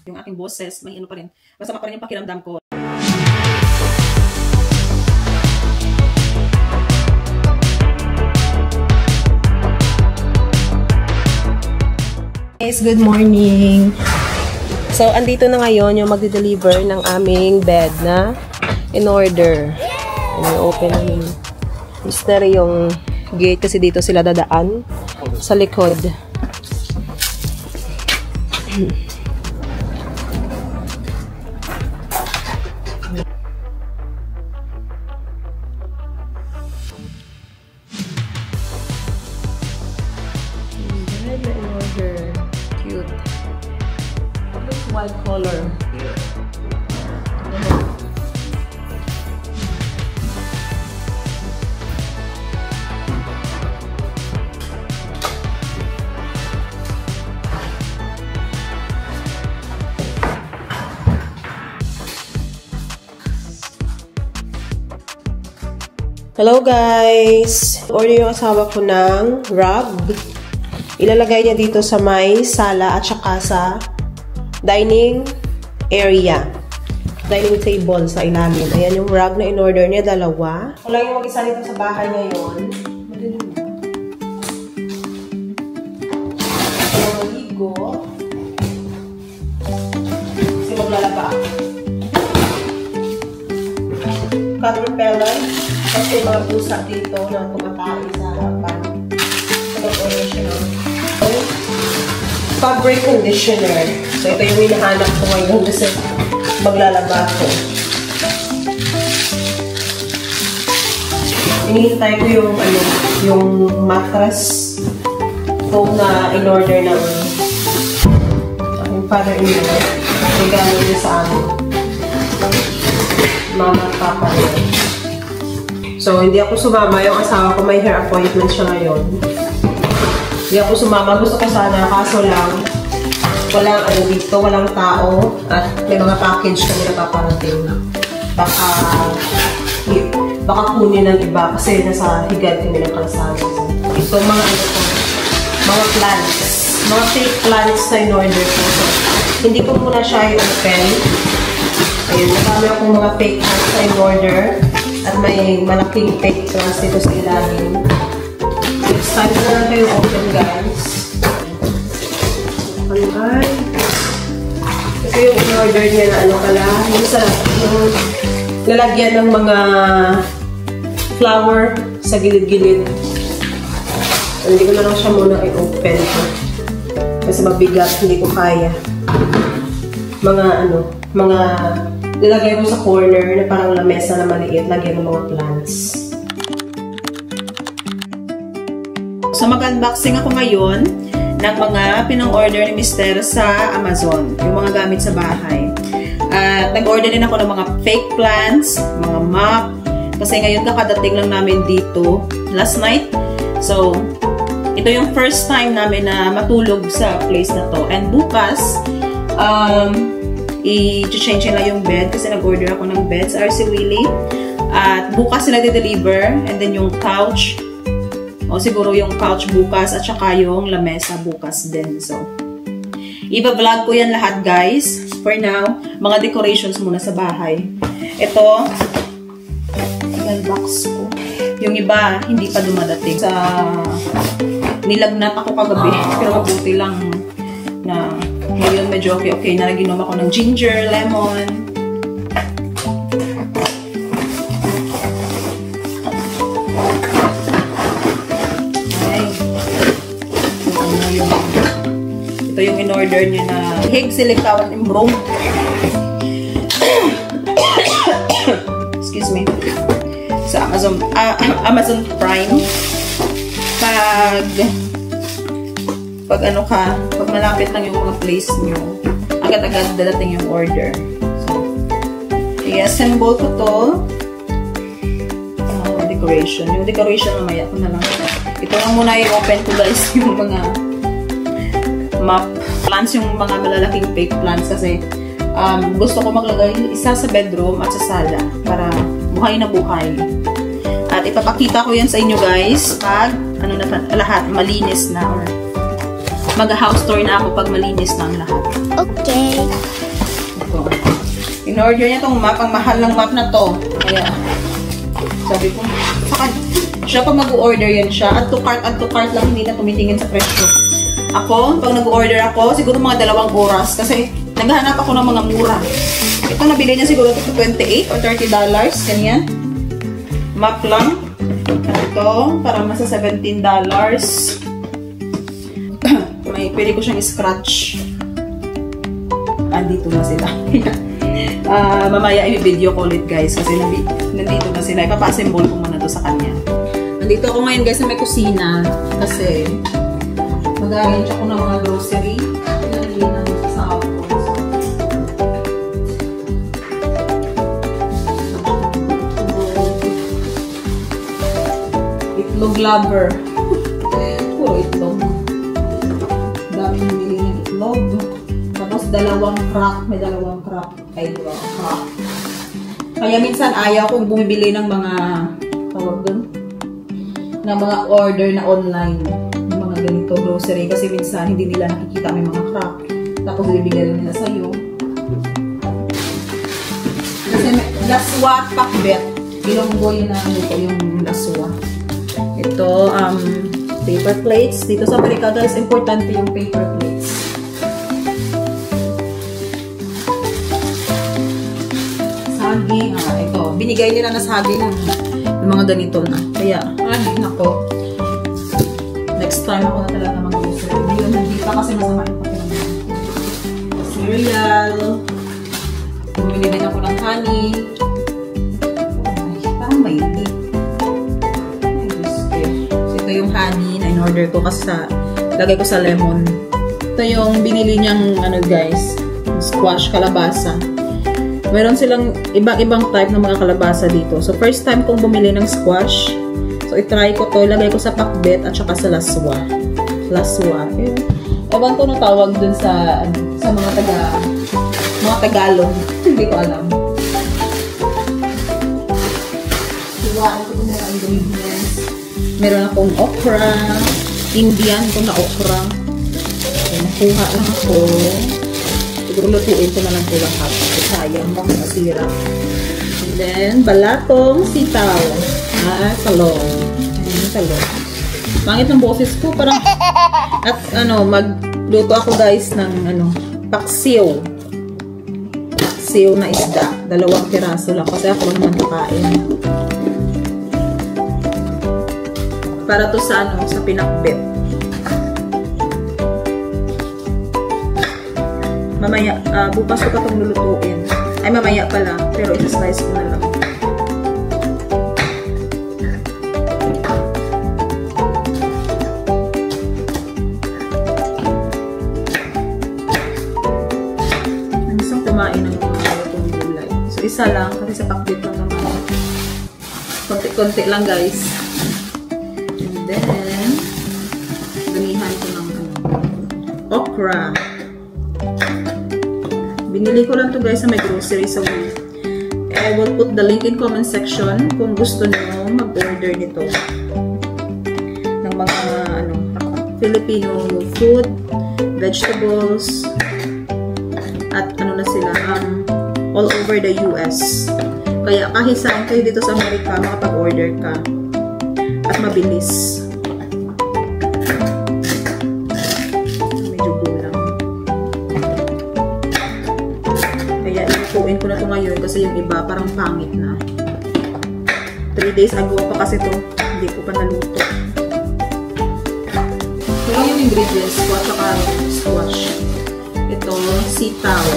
Yung aking boses, may ano pa rin. Masama pa rin yung pakiramdam ko. Guys, good morning. So, andito na ngayon yung magde-deliver ng aming bed na in order. And open namin. Mister yung gate kasi dito sila dadaan sa likod. Bed na in order. Cute. White color. Hello guys! Order yung asawa ko ng rug. Ilalagay niya dito sa may sala at saka sa dining area. Dining table sa ilalim. Ayan yung rug na in-order niya, dalawa. Ako lang yung mag-isa dito sa bahay ngayon. Maligo. Kasi maglalaba ako. Cat repellent. Kasi mga pusa dito na kumakain sa harapan. Fabric conditioner. So, ito yung hinahanap ko ngayon kasi maglalaba ko. Hinihintay ko yung, yung mattress foam na in-order ng aking father-in-law. Regalo niya sa amin. Mama at papa niya. So, hindi ako sumama. Yung asawa ko may hair appointment siya ngayon. Hindi ako sumama. Gusto ko sana, kaso lang walang dito, walang tao at may mga package kami na paparating. Baka kunin ng iba kasi nasa higad kami ng kalsada. Ito mga mga plants. Mga fake plants na in-order ko. So, hindi ko muna siya i-open. Ayun, nakami akong mga fake plants na in-order. At may malaking fake plants dito sa ilalim. It's time na lang kayo open, guys. Alright. Ito yung in-order niya na ano pala. Yung lalagyan ng mga flower sa gilid-gilid. So, hindi ko na lang siya muna i-open. Kasi mabigat, hindi ko kaya. Mga nilagay ko sa corner na parang lamesa na maliit, lagyan ng mga plants. So, mag-unboxing ako ngayon ng mga pinang-order ni Mister sa Amazon. Yung mga gamit sa bahay. At nag-order din ako ng mga fake plants, mga mop. Kasi ngayon kakadating lang namin dito last night. So, ito yung first time namin na matulog sa place na to. And bukas, i-change nila yung bed kasi nag-order ako ng bed sa RC Willie. At bukas sila de-deliver. And then yung couch. O siguro yung couch bukas at saka yung lamesa bukas din. So, iba-vlog ko yan lahat guys. For now, mga decorations muna sa bahay. Ito, yung box ko. Yung iba, hindi pa dumadating. Sa nilagnat ako kagabi. Pero mabuti lang na ngayon medyo okay na naginom ako ng ginger, lemon. Ito yung in-order niya na Hague Silicawan Embromed. Excuse me. Sa Amazon Prime. Pag malapit lang yung mga place nyo, agad-agad dadating yung order. So, i-assemble ko to. Decoration. Yung decoration mamaya ko na lang. Ito lang muna i-open ko guys yung mga map plants, yung mga malalaking fake plants kasi gusto ko maglagay isa sa bedroom at sa sala para buhay na buhay. At ipapakita ko yan sa inyo guys pag ano na lahat malinis na or mag-house tour na ako pag malinis na ang lahat. Okay. Ito. In-order niya tong map. Ang mahal ng map na to. Kaya sabi ko, siya pag mag-order yan siya. Add to cart lang, hindi na tumitingin sa presyo. Ako, pag nag-order ako, siguro mga 2 oras. Kasi naghahanap ako ng mga mura. Ito, nabili niya siguro ito $28 or $30. Ganyan. Map lang. Ito, para masa $17. Pwede ko siyang scratch. Andito na sila. Mamaya i-video call it guys. Kasi nandito na sila. Ipapasembol ko muna to sa kanya. Nandito ako ngayon guys sa may kusina. Kasi mag-arrange ako ng mga grocery. Pinalinan sa house. Itlog lover. Puro itlog. Daming nabili ng itlog. Tapos 2 crack. May 2 crack. Ay, 2 crack. Kaya minsan ayaw kong bumibili ng mga tawag dun? Na mga order na online. Ng mga ganito grocery. Kasi minsan hindi nila nakikita may mga crack. Tapos bibigyan nila sa'yo. Kasi may laswa pakbet. Ilonggo yun na ito yung laswa. Ito, paper plates. Dito sa Amerika guys, importante yung paper plates. Saging. Ito. Binigay nila na saging ng mga ganito na. Kaya, nako. Next time ako na talaga mag-grocery. Hindi pa kasi masama yung pakiramdam. Cereal. Bumili din ako ng honey. Parang mainit. Ito yung honey na in-order ko kasi lagay ko sa lemon. Ito yung binili niyang ano guys, squash kalabasa. Meron silang ibang type ng mga kalabasa dito. So first time kong bumili ng squash. So i-try ko to, ilagay ko sa pakbet at saka sa laswa. Laswa. Ewan ko na tawag dun sa mga Tagalog. Hindi ko alam. Iwaan ko na ang ingredients. Meron akong okra. Indian ko na okra. So, nakuha lang ako. Siguro lutuin ko na lang ito lahat. Sayang mo masira. And then, balatong sitaw. Talong. Talong. Pangit ng boses ko. Parang, at magluto ako guys ng paksiw. Paksiw na isda. 2 piraso lang. Kasi ako naman kakain. Para to sa sa pinakbet. Mamaya, bukas ko itong lulutuin. Ay, mamaya pala. Pero ita-slice ko na lang. Gusto kumain ng mga itong gulay. So, isa lang. Kasi sa pakbet lang naman. Konti-konti lang, guys. And then, ganihan ko ng okra. Binili ko lang to guys sa may grocery sa Wii. I will put the link in comment section kung gusto nyo mag-order nito. Ng mga Filipino food, vegetables, at na sila, all over the US. Kaya kahit saan kayo dito sa Amerika, makapag-order ka. At mabilis. Medyo gulang. Kaya ilutuin ko na ito ngayon kasi yung iba parang pangit na. 3 days ago pa kasi ito. Hindi ko pa naluto. Ito lang yung ingredients ko at saka squash. Ito, sitaw.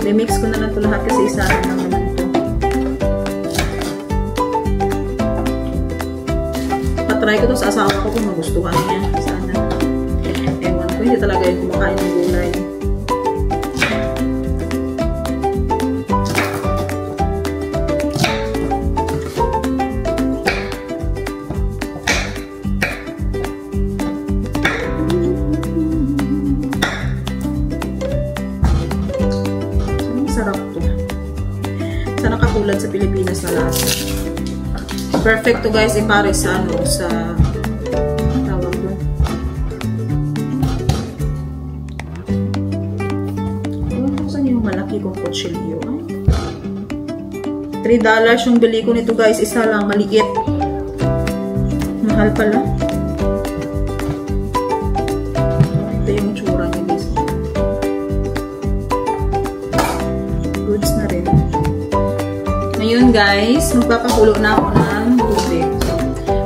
I-mix ko na lang ito lahat kasi isa lang naman ito. Patry ko ito sa asawa ko kung magustuhan niya. Sana. Ewan ko, hindi talaga yung kumakain ng gulay. Sarap to. Sana katulad sa Pilipinas na Perfect to guys, ipare sa ano, sa tawag doon. Saan yung malaki kong kutsilyo? $3 yung bili ko nito guys. Isa lang, maliit. Mahal pala. Ito yung tsura niya guys. Goods na rin. Ngayon guys, magpapakulo na ako ng tubig. So,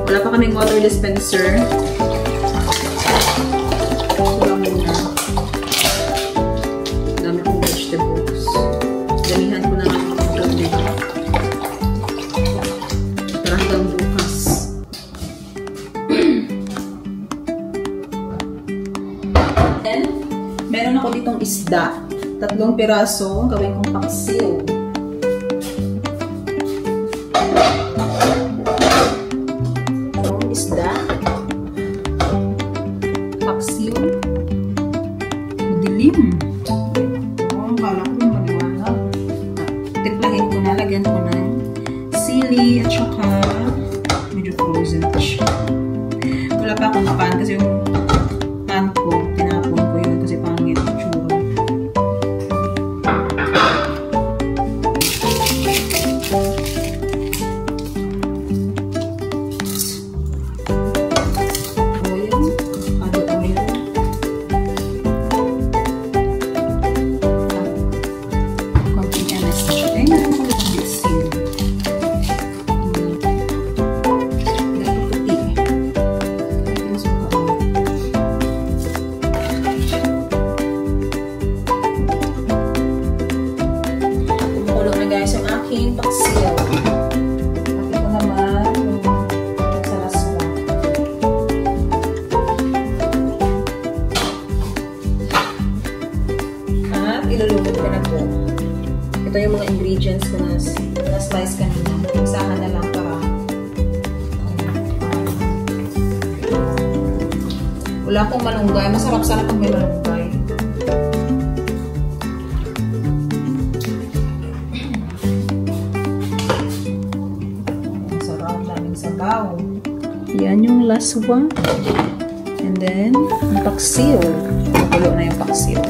wala pa kaming water dispenser. Kulang muna. Dami akong vegetables. Damihan ko na ng tubig. Para hanggang bukas. Then, meron ako ditong isda. 3 piraso. Gawin kong paksiw. Isda. Paksiw. Dilim. Kala ko yung maliwanag. Timplahin ko na. Lagyan ko ng sili at saka medyo frozen pa siya. Wala pa akong pan kasi yung pan ko, tinapon ko yun kasi pangit yung tsura. Paksiw. Pati ko naman yung salaswa. At ilulubog ko na po. Ito yung mga ingredients ko na slice kanina. Usahan na lang para wala akong malunggay. Masarap sana pag may malunggay. Sabaw. Yan yung laswa. And then, ang paksiw. Magulo na yung paksiw.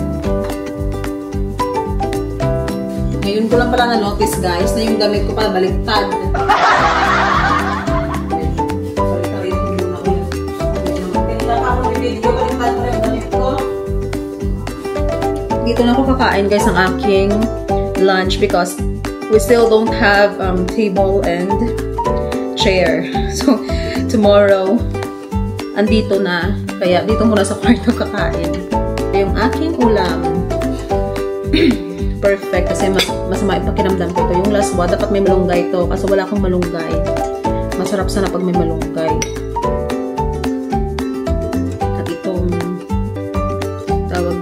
Ngayon ko lang pala na-notice guys na yung gamit ko pala baliktad. Dito na ako kakain guys ang aking lunch because we still don't have table and chair. So, tomorrow, andito na. Kaya, dito muna sa kwarto kakain. Yung aking ulam. Perfect. Kasi masama yung pakiramdam ko ito. Yung laswa, dapat may malunggay ito. Kasi wala akong malunggay. Masarap sana pag may malunggay. At itong tawag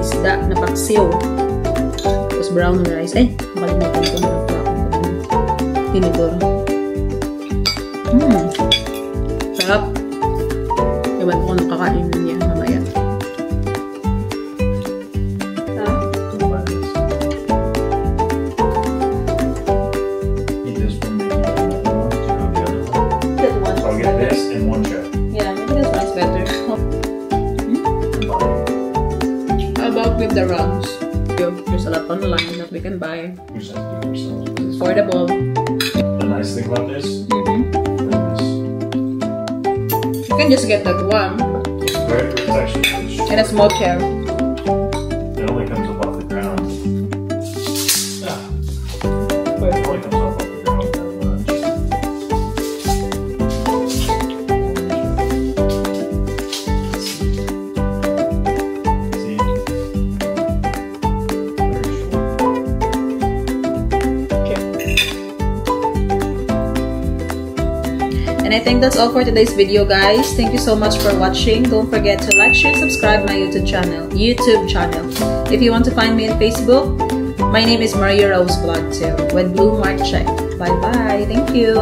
isda na paksiw. Tapos brown rice. Ay, makalimutan ko na tinidor. Sarap. Ewan ko kung kakainin niya mamaya. Eat this one, maybe another one to go the other one. That one. So I'll get this and one chip. Yeah, maybe this one is better. How about with the rugs? There's a lot online that we can buy. Which has to be yourself. It's affordable. The nice thing about this. You can just get that one. It's actually really short. And a small chair. It only comes up off the ground. Yeah. It only comes up off the ground that much. See? Very short. And I think that's all for today's video, guys. Thank you so much for watching. Don't forget to like, share, subscribe my YouTube channel. If you want to find me on Facebook, my name is Maria Rose Vlog 2 with blue mark check. Bye bye. Thank you.